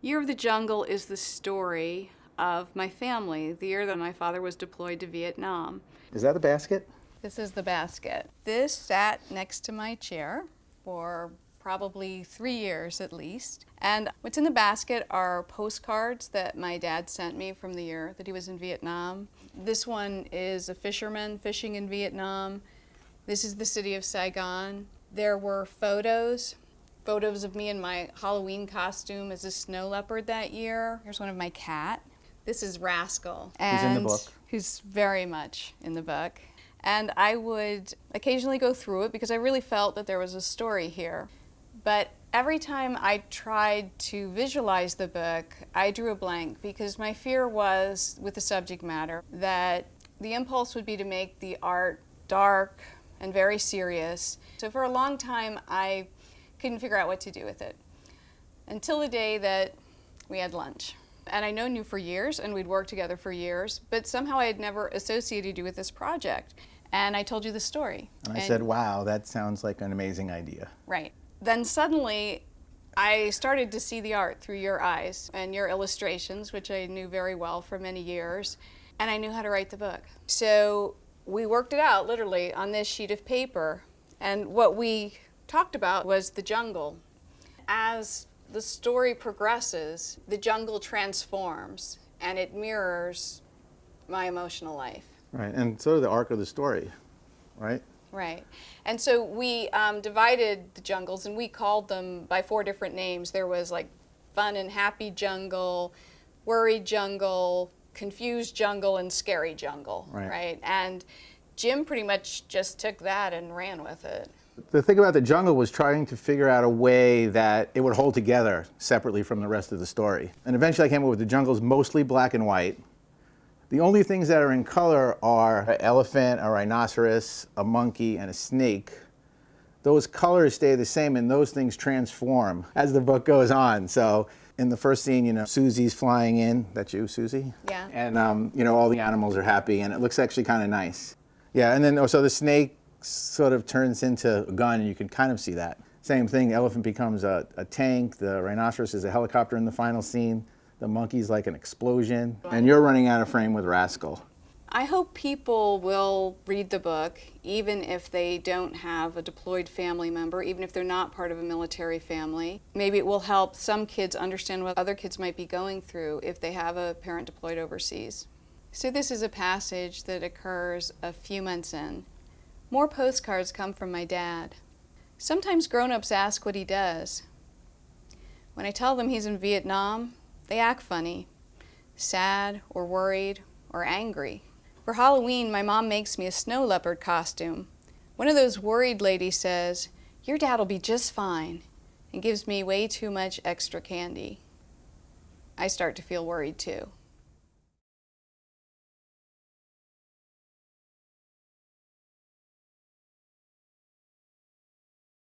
Year of the Jungle is the story of my family, the year that my father was deployed to Vietnam. Is that a basket? This is the basket. This sat next to my chair for probably 3 years at least. And what's in the basket are postcards that my dad sent me from the year that he was in Vietnam. This one is a fisherman fishing in Vietnam. This is the city of Saigon. There were photos of me in my Halloween costume as a snow leopard that year. Here's one of my cat. This is Rascal. Who's in the book? Who's very much in the book. And I would occasionally go through it because I really felt that there was a story here. But every time I tried to visualize the book, I drew a blank because my fear was, with the subject matter, that the impulse would be to make the art dark and very serious. So for a long time, I couldn't figure out what to do with it until the day that we had lunch. And I'd known you for years, and we'd worked together for years, but somehow I had never associated you with this project. And I told you the story. And I said, wow, that sounds like an amazing idea. Right. Then suddenly, I started to see the art through your eyes and your illustrations, which I knew very well for many years, and I knew how to write the book. So we worked it out, literally, on this sheet of paper. And what we talked about was the jungle. As the story progresses, the jungle transforms and it mirrors my emotional life. Right, and sort of the arc of the story, right? Right. And so we divided the jungles and we called them by 4 different names. There was like fun and happy jungle, worried jungle, confused jungle, and scary jungle, right? And Jim pretty much just took that and ran with it. The thing about the jungle was trying to figure out a way that it would hold together separately from the rest of the story. And eventually I came up with the jungle's mostly black and white. The only things that are in color are an elephant, a rhinoceros, a monkey, and a snake. Those colors stay the same and those things transform as the book goes on. So in the first scene, you know, Suzy's flying in. That's you, Suzy? Yeah. And, you know, all the animals are happy and it looks actually kind of nice. Yeah, and then also the snake sort of turns into a gun, and you can kind of see that. Same thing, elephant becomes a tank, the rhinoceros is a helicopter in the final scene, the monkey's like an explosion, and you're running out of frame with Rascal. I hope people will read the book, even if they don't have a deployed family member, even if they're not part of a military family. Maybe it will help some kids understand what other kids might be going through if they have a parent deployed overseas. So this is a passage that occurs a few months in. More postcards come from my dad. Sometimes grown-ups ask what he does. When I tell them he's in Vietnam, they act funny, sad or worried or angry. For Halloween, my mom makes me a snow leopard costume. One of those worried ladies says, "Your dad'll be just fine," and gives me way too much extra candy. I start to feel worried too.